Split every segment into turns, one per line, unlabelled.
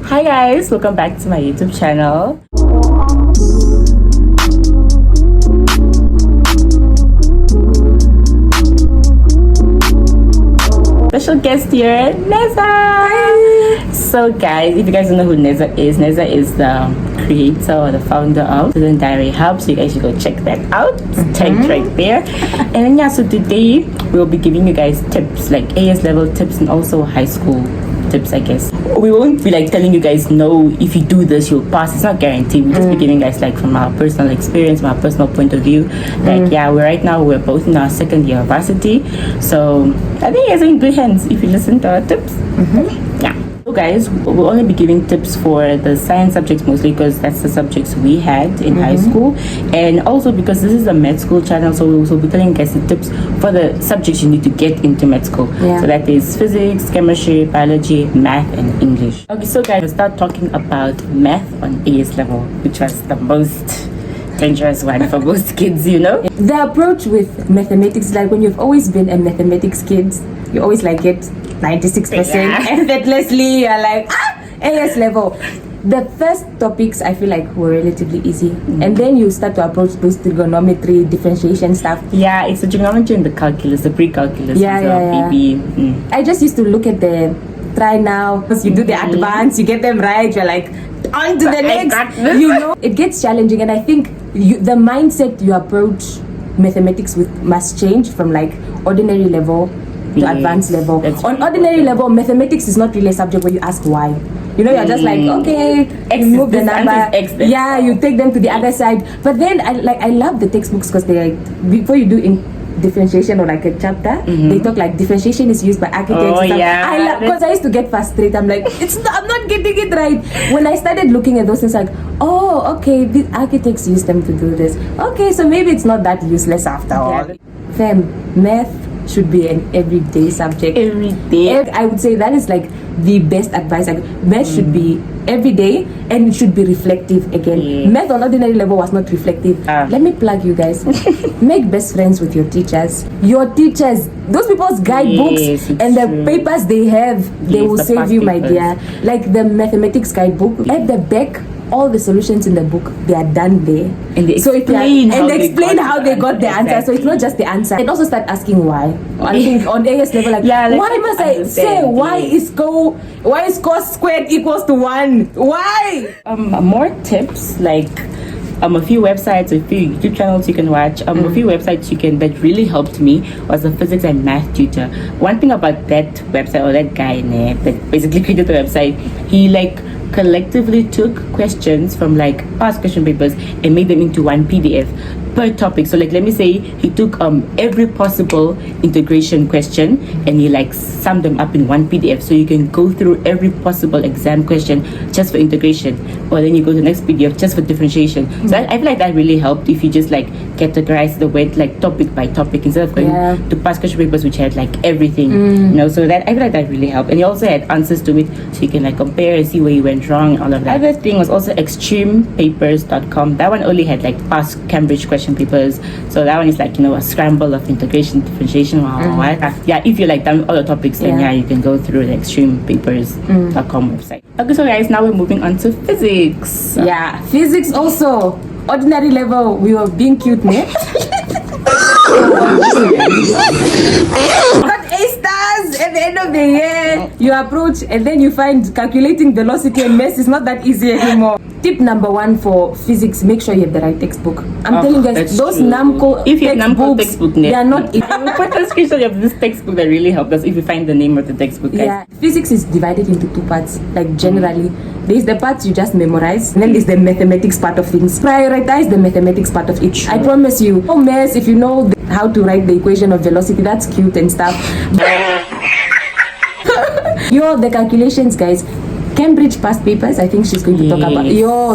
Hi guys, welcome back to my YouTube channel. Special guest here, Neza. Hi. So guys, if you guys don't know who Neza is the creator or the founder of Student Diary Hub, so you guys should go check that out. It's tagged right there. And then yeah, so today we'll be giving you guys tips, like AS level tips and also high school tips, I guess. We won't be like telling you guys, no, if you do this you'll pass. It's not guaranteed. We'll just be giving guys like from our personal experience, from our personal point of view. Like yeah, we're both in our second year of varsity, so I think it's in good hands if you listen to our tips. Yeah. So guys, we'll only be giving tips for the science subjects mostly because that's the subjects we had in high school, and also because this is a med school channel, so we'll also be telling you guys the tips for the subjects you need to get into med school. So that is physics, chemistry, biology, math and English. Okay, so guys, we'll start talking about math on AS level, which was the most dangerous one for most kids, you know.
The approach with mathematics, like when you've always been a mathematics kid, you always like get 96% effortlessly. You're like AS level. The first topics I feel like were relatively easy, and then you start to approach those trigonometry, differentiation stuff.
Yeah, it's the trigonometry and the calculus, the pre-calculus.
I just used to look at the try now. You do the advanced, you get them right, you're like on to the next. You know, it gets challenging, and I think the mindset you approach mathematics with must change from like ordinary level to advanced level. On ordinary level, mathematics is not really a subject where you ask why. You know, you're just like, okay,
X
you move the number.
Yeah,
you take them to the other side. But then I love the textbooks because they like, before you do in differentiation or like a chapter, they talk like differentiation is used by architects. I love, because I used to get frustrated. I'm like, I'm not getting it right. When I started looking at those things, like, oh, okay, these architects use them to do this. Okay, so maybe it's not that useless after all. Math should be an everyday subject.
Every day.
I would say that is like the best advice. Like, math should be every day, and it should be reflective again. Math on ordinary level was not reflective. Let me plug you guys. Make best friends with your teachers. Your teachers, those people's guidebooks and the papers they have, they will save you, my dear. Like the mathematics guidebook, at the back, all the solutions in the book, they are done there.
And they explain
how they got the answer. So it's not just the answer. And also start asking why. I think on AS level, like, why must I say why is cos squared equals to 1? Why?
More tips, like a few websites, a few YouTube channels you can watch, a few websites that really helped me was the physics and math tutor. One thing about that website, or that guy that basically created the website, he like collectively took questions from like past question papers and made them into one PDF per topic. So like, let me say he took every possible integration question and he like summed them up in one PDF, so you can go through every possible exam question just for integration, or then you go to the next PDF just for differentiation. So I feel like that really helped if you just like categorize the weight like topic by topic instead of going to past question papers which had like everything, you know. So that I feel like that really helped, and he also had answers to it, so you can like compare and see where you went wrong and all of that. Other thing was also extremepapers.com. That one only had like past Cambridge question papers, so that one is like, you know, a scramble of integration, differentiation, yeah, if you like done all the topics, then you can go through the extremepapers.com website. Okay, so guys, now we're moving on to physics.
Physics also ordinary level, we were being cute, man. Got A stars at the end of the year. You approach and then you find calculating velocity and mass is not that easy anymore. Tip number 1 for physics: make sure you have the right textbook. I'm telling you guys, those NAMCO
if you have NAMCO textbook,
they are not.
We put a screenshot of this textbook that really helped us. If you find the name of the textbook, guys.
Physics is divided into 2 parts. Like generally, there's the parts you just memorize, and then there's the mathematics part of things. Prioritize the mathematics part of it. I promise you. Oh, mass, if you know how to write the equation of velocity, that's cute and stuff. The calculations, guys. Cambridge past papers, I think she's going to talk about.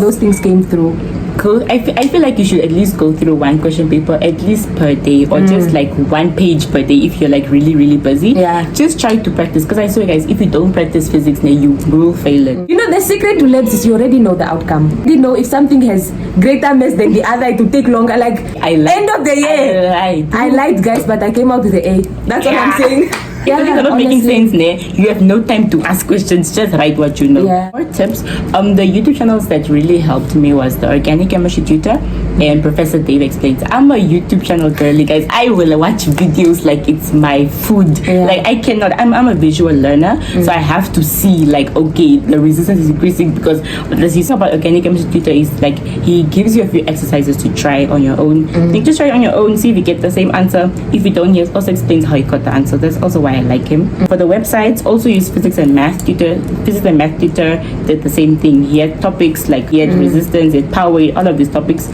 Those things came through.
Cool. I feel like you should at least go through one question paper at least per day, or just like 1 page per day if you're like really, really busy. Just try to practice, because I swear guys, if you don't practice physics, then you will fail it.
You know, the secret to labs is you already know the outcome. You know, if something has greater mass than the other, it will take longer. Like, end of the year, I lied guys, but I came out with the A. That's what I'm saying.
If things are not making sense, you have no time to ask questions. Just write what you know.
Yeah.
More tips. The YouTube channels that really helped me was the Organic Chemistry Tutor and Professor Dave Explains. I'm a YouTube channel girly, guys. I will watch videos like it's my food.
Yeah.
Like I cannot. I'm a visual learner, so I have to see like, okay, the resistance is increasing because the thing about Organic Chemistry Tutor is like he gives you a few exercises to try on your own. You just try it on your own, see if you get the same answer. If you don't, he also explains how he got the answer. That's also why I like him. For the websites, also use Physics and Math Tutor. Physics and Math Tutor did the same thing. He had topics like he had resistance, he had power weight, all of these topics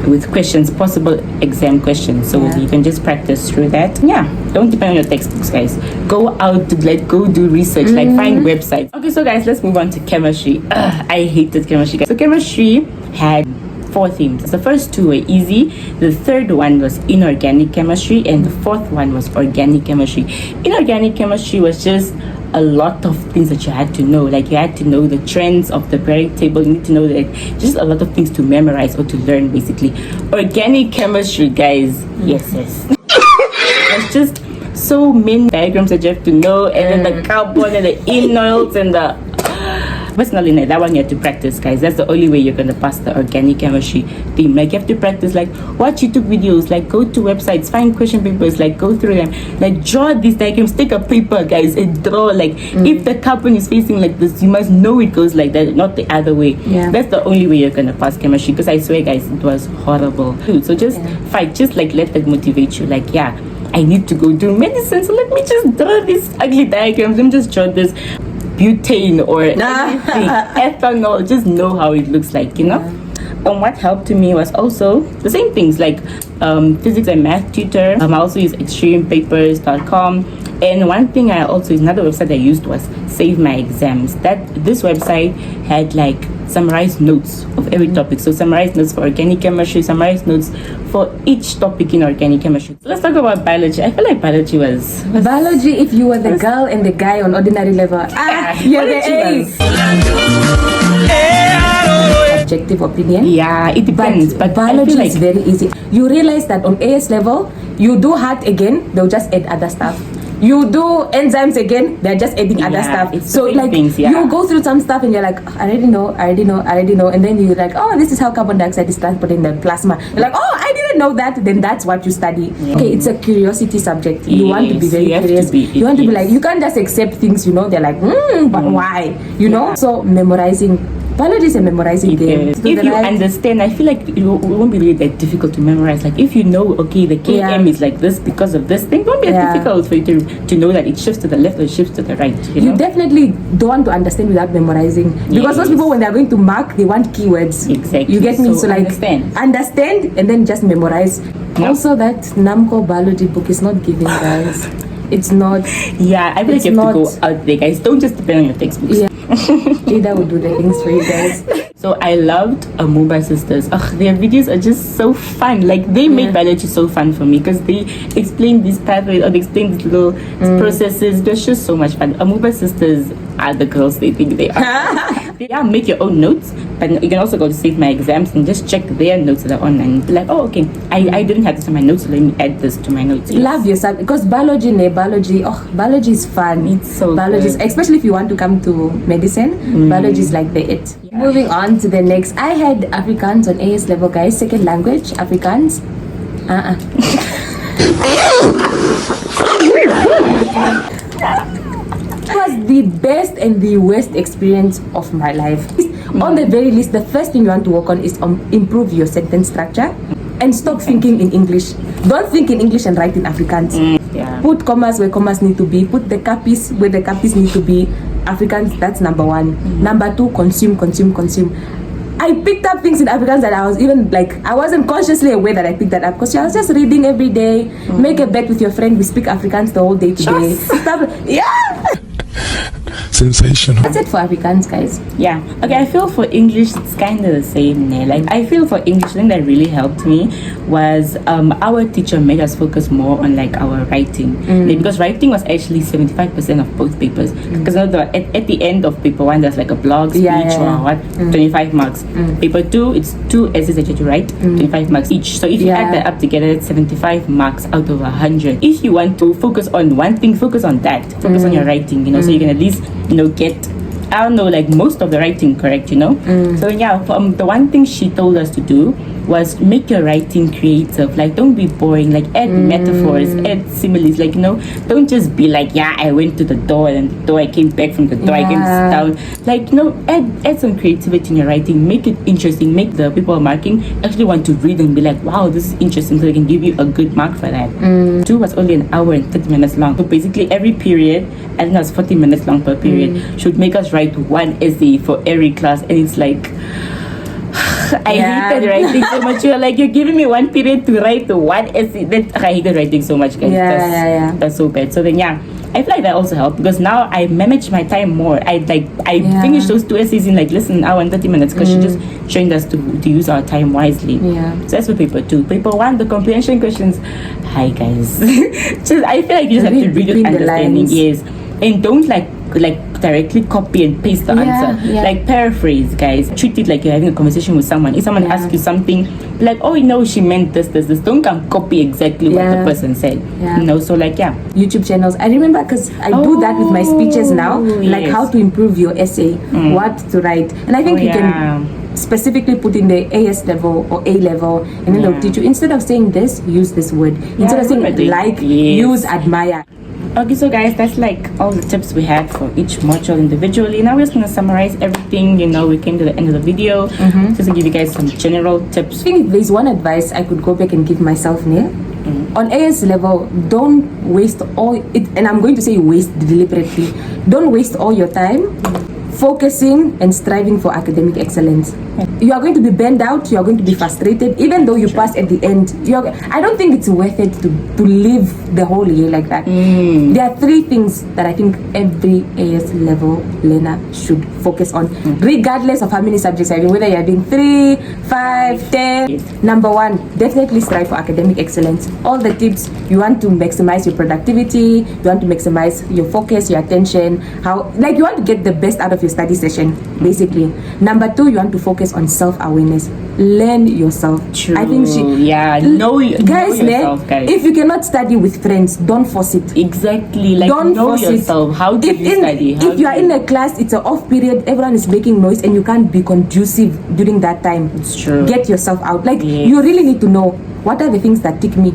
with questions, possible exam questions, so you can just practice through that. Don't depend on your textbooks, guys. Go out to go do research, like find websites. Okay, so guys, let's move on to chemistry. I hated chemistry, guys. So chemistry had 4 themes. The first 2 were easy. The third one was inorganic chemistry, and the fourth one was organic chemistry. Inorganic chemistry was just a lot of things that you had to know. Like you had to know the trends of the periodic table. You need to know that just a lot of things to memorize or to learn, basically. Organic chemistry, guys. Yes. It's just so many diagrams that you have to know, and then the carbon and the enols and the personally, that one you have to practice, guys. That's the only way you're gonna pass the organic chemistry theme. Like you have to practice, like watch YouTube videos, like go to websites, find question papers, like go through them, like draw these diagrams. Take a paper, guys, and draw. Like if the carbon is facing like this, you must know it goes like that, not the other way. That's the only way you're gonna pass chemistry, because I swear, guys, it was horrible. So just fight, just like let that motivate you. Like I need to go do medicine, so let me just draw these ugly diagrams. Let me just draw this butane or anything, ethanol, just know how it looks like, And what helped me was also the same things like Physics and Math Tutor. I also use extremepapers.com. And one thing I also used, another website I used was Save My Exams. This website had like summarized notes of every topic. So summarized notes for organic chemistry, summarized notes for each topic in organic chemistry. So let's talk about biology. I feel like biology was
biology. If you were the girl and the guy on ordinary level, you're the A's. Subjective opinion.
Yeah, it depends. But
biology is very easy. You realize that on AS level, you do heart again, they'll just add other stuff. You do enzymes again, they're just adding other stuff. So like things, you go through some stuff and you're like, I already know, and then you're like, oh, this is how carbon dioxide is transported in the plasma. You're like, oh, I didn't know that. Then that's what you study. Okay, it's a curiosity subject. You want to be very curious. You want to be like, you can't just accept things, they're like, but why? So memorizing. Biology is a memorizing game.
If you understand, I feel like it won't be really that difficult to memorize. Like if you know, okay, the Km is like this because of this thing, it won't be that difficult for you to know that it shifts to the left or it shifts to the right. You
definitely don't want to understand without memorizing. Because most people, when they're going to mark, they want keywords.
Exactly.
You get me? So like understand and then just memorize. Also, that NAMCO biology book is not giving, guys. It's not.
Yeah, I feel like you have to go out there, guys. Don't just depend on your textbooks.
Jada would do the things for you guys.
So I loved Amuba Sisters. Their videos are just so fun. Like they make biology so fun for me because they explain these pathways or they explain these little processes. They're just so much fun. Amuba Sisters are the girls they think they are. Make your own notes, but you can also go to Save My Exams and just check their notes that are online. Like, oh, okay, I didn't have this in my notes, so let me add this to my notes.
Love yourself, because biology is fun.
It's so
biology, especially if you want to come to medicine. Biology is like the it. Moving on to the next, I had Afrikaans on AS level, guys. Second language, Afrikaans. It was the best and the worst experience of my life. On the very least, the first thing you want to work on is improve your sentence structure and stop thinking in English. Don't think in English and write in Afrikaans. Put commas where commas need to be. Put the cappies where the cappies need to be. Afrikaans, that's number 1. Number 2, consume. I picked up things in Afrikaans that I was even like, I wasn't consciously aware that I picked that up, because I was just reading every day. Make a bet with your friend, we speak Afrikaans the whole day today.
sensational.
That's it for Afrikaans, guys.
Yeah. Okay, I feel for English it's kind of the same. Like I feel for English, the thing that really helped me was our teacher made us focus more on like our writing, because writing was actually 75% of both papers. Because at the end of paper one, there's like a blog speech or what, 25 marks. Paper two, it's 2 essays that you have to write, 25 marks each. So if you add that up together, it's 75 marks out of 100. If you want to focus on one thing, focus on that. Focus on your writing, so you can at least get, I don't know, like most of the writing correct, So yeah, the one thing she told us to do was make your writing creative. Like, don't be boring. Like, add metaphors, add similes. Like, don't just be like, I went to the door and the door I came back from the door I came down. Like, add some creativity in your writing. Make it interesting. Make the people marking actually want to read and be like, wow, this is interesting. So they can give you a good mark for that. 2 was only an hour and 30 minutes long. So basically, every period, I think that's 40 minutes long per period, should make us write 1 essay for every class. And it's like, I hated writing so much. You're like, you're giving me 1 period to write 1 essay. I hated writing so much, guys. That's so bad. So then, I feel like that also helped because now I manage my time more. I finished those 2 essays in like less than an hour and 30 minutes because she just trained us to use our time wisely. So that's for paper 2. Paper 1, the comprehension questions. Hi, guys. I feel like you just have to read with understanding. Yes. And don't like directly copy and paste the answer. Like paraphrase, guys. Treat it like you're having a conversation with someone. If someone asks you something, like, oh, she meant this. Don't come copy exactly what the person said. So like
YouTube channels. I remember because I do that with my speeches now. Like how to improve your essay, what to write, and I think you can specifically put in the AS level or A level, and then they'll teach you, instead of saying this, use this word. Instead of saying like, use admire.
Okay, so guys, that's like all the tips we had for each module individually. Now we're just gonna summarize everything. We came to the end of the video just to give you guys some general tips.
I think there's one advice I could go back and give myself now. On AS level, don't waste all it, and I'm going to say waste deliberately. Don't waste all your time focusing and striving for academic excellence. You are going to be burned out, you are going to be frustrated, even though you pass at the end. I don't think it's worth it to live the whole year like that. There are 3 things that I think every AS level learner should focus on, regardless of how many subjects you're having, whether you're having 3, 5, 10. Number 1, definitely strive for academic excellence. All the tips, you want to maximize your productivity, you want to maximize your focus, your attention, you want to get the best out of your study session, basically. Number 2, you want to focus on self-awareness. Learn yourself.
True.
I think
know yourself, guys.
If you cannot study with friends, don't force it.
Exactly. Like,
don't
know
force
yourself. How do you study?
If you are in a class, it's an off period, everyone is making noise and you can't be conducive during that time.
It's true.
Get yourself out. Like, you really need to know, what are the things that tick me?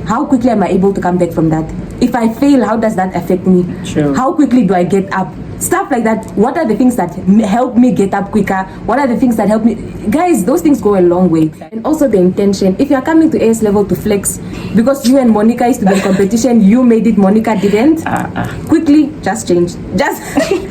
How quickly am I able to come back from that? If I fail, how does that affect me?
True.
How quickly do I get up? Stuff like that. What are the things that help me get up quicker? What are the things that help me? Guys, those things go a long way. And also the intention. If you are coming to AS level to flex, because you and Monica used to be in competition, you made it, Monica didn't. Quickly, just change. Just change.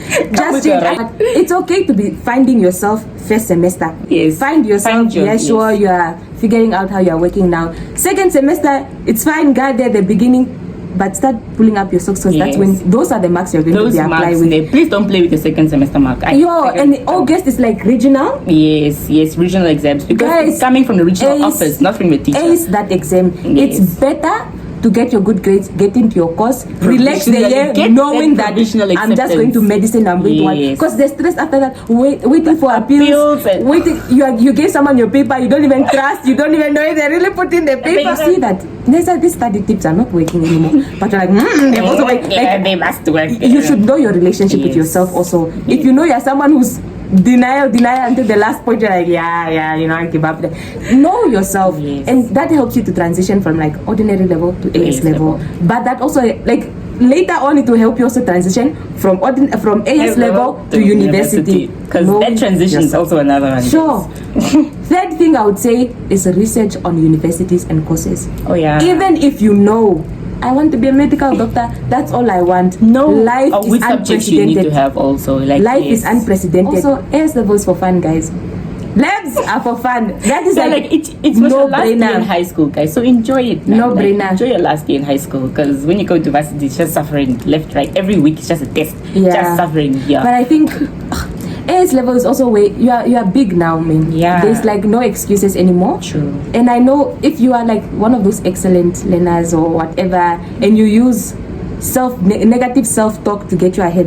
It's okay to be finding yourself first semester.
Yes.
Find yourself. Sure, you are figuring out how you are working now. Second semester, it's fine. Guide there at the beginning. But start pulling up your socks because that's when those are the marks you're going to be applying with.
Please don't play with your second semester mark.
And August is like regional.
Yes, regional exams, because it's coming from the regional office, not from the teacher.
Ace that exam. It's better to get your good grades, get into your course, relax the year, knowing that I'm just going to medicine, I'm going to one. Because the stress after that, waiting for appeals, you gave someone your paper, you don't even trust, you don't even know if they really put in the paper. See that these study tips are not working anymore. But you're like, they also work.
They must work.
You should know your relationship with yourself also. If you know you're someone who's denial until the last point, you're like, I give up. Know yourself, and that helps you to transition from like ordinary level to AS level. But that also, like, later on, it will help you also transition from AS level to university,
because that transition is also another one.
Sure. Third thing I would say is research on universities and courses. Even if you know, I want to be a medical doctor, that's all I want. No, life is unprecedented.
You need to have also, like,
life is unprecedented. Also, AS levels for fun, guys. Labs are for fun. That is like
it's was your last year in high school, guys. So enjoy it. Man.
No brainer.
Enjoy your last year in high school, because when you go to varsity, it's just suffering left, right. Every week it's just a test. Just suffering. Yeah.
But I think AS level is also where you are big now, man.
Yeah.
There's like no excuses anymore.
True.
And I know if you are like one of those excellent learners or whatever, and you use negative self-talk to get you ahead,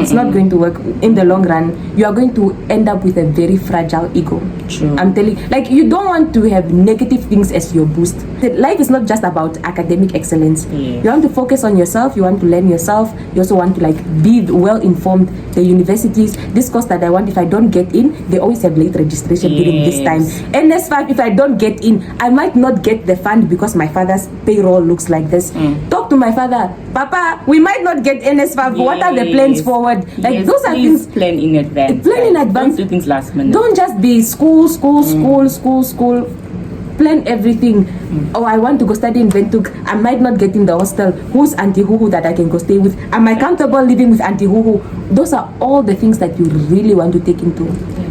it's not going to work in the long run. You are going to end up with a very fragile ego.
True.
I'm telling you, like, you don't want to have negative things as your boost. Life is not just about academic excellence. You want to focus on yourself, you want to learn yourself, you also want to like be well informed. The universities, this course that I want, if I don't get in, they always have late registration during this time. NS5, if I don't get in, I might not get the fund because my father's payroll looks like this. Talk to my father, Papa, we might not get NS5. What are the plans forward? Like, those are things.
Plan in advance.
Plan in advance.
Don't do things last minute.
Don't just be school. Plan everything. Oh, I want to go study in Ventuk. I might not get in the hostel. Who's Auntie Huhu that I can go stay with? Am I comfortable living with Auntie Huhu? Those are all the things that you really want to take into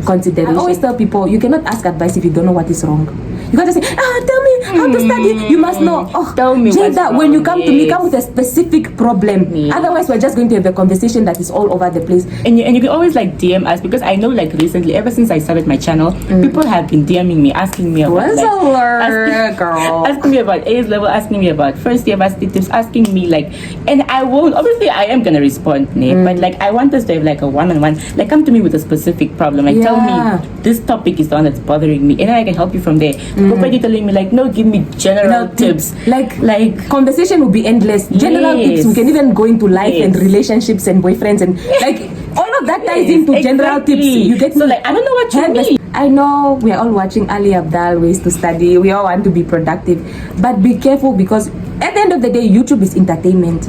consideration. I always tell people, you cannot ask advice if you don't know what is wrong. You can't just say, tell me how to study. You must know. Oh,
tell me
Jada, when you come to me, come with a specific problem. Otherwise, we're just going to have a conversation that is all over the place.
And you can always like DM us, because I know like recently, ever since I started my channel, people have been DMing me, asking me about asking me about AS level, asking me about first year varsity tips, asking me like, and I won't, obviously I am gonna respond, but like I want us to have like a one-on-one, like come to me with a specific problem, like tell me this topic is the one that's bothering me, and then I can help you from there. Nobody telling me like, no, give me general tips. Like
conversation will be endless. General tips. We can even go into life and relationships and boyfriends and like all of that ties into general tips. You get
so like I don't know what you mean.
I know we are all watching Ali Abdal ways to study. We all want to be productive, but be careful, because at the end of the day, YouTube is entertainment.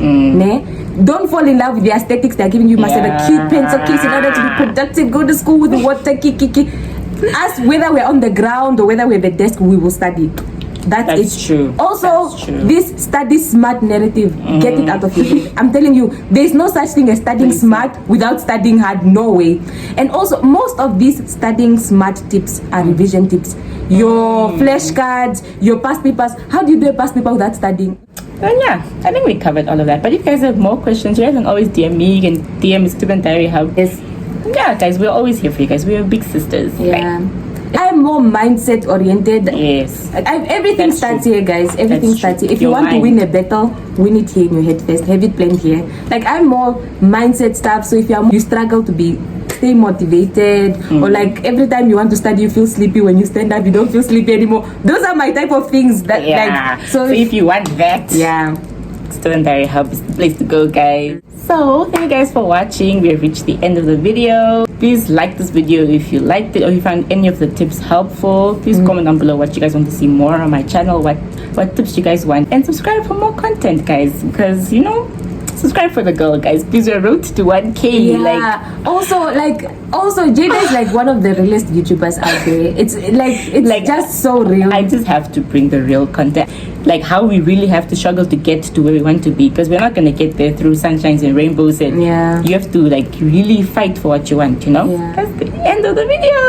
Don't fall in love with the aesthetics they're giving you. You must have a cute pencil case in order to be productive. Go to school with water, As whether we're on the ground or whether we're at the desk, we will study. That's
true.
Also, this study smart narrative, get it out of your head. I'm telling you, there's no such thing as studying smart without studying hard. No way. And also, most of these studying smart tips are revision tips. Your flashcards, your past papers. How do you do a past paper without studying?
And yeah, I think we covered all of that. But if you guys have more questions, you guys can always DM me. You can DM Student Diary Hub. Yeah, guys, we're always here for you guys. We're big sisters.
Yeah. I'm more mindset oriented.
Yes.
Everything starts here, guys. Everything starts here. If you want to win a battle, win it here in your head first. Have it planned here. Like, I'm more mindset stuff. So if you struggle to stay motivated, or like every time you want to study, you feel sleepy. When you stand up, you don't feel sleepy anymore. Those are my type of things. That like.
So if you want that, Student Diary Hub is the place to go, guys. So thank you guys for watching. We have reached the end of the video. Please like this video if you liked it, or if you found any of the tips helpful. Please comment down below what you guys want to see more on my channel, what tips you guys want, and subscribe for more content, guys, because you know, subscribe for the girl, guys. Please, we're road to 1K.
Also Jada is like one of the realest YouTubers out there. It's just so real.
I just have to bring the real content, like how we really have to struggle to get to where we want to be, because we're not gonna get there through sunshines and rainbows, and you have to like really fight for what you want, you know. That's the end of the video.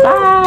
Bye.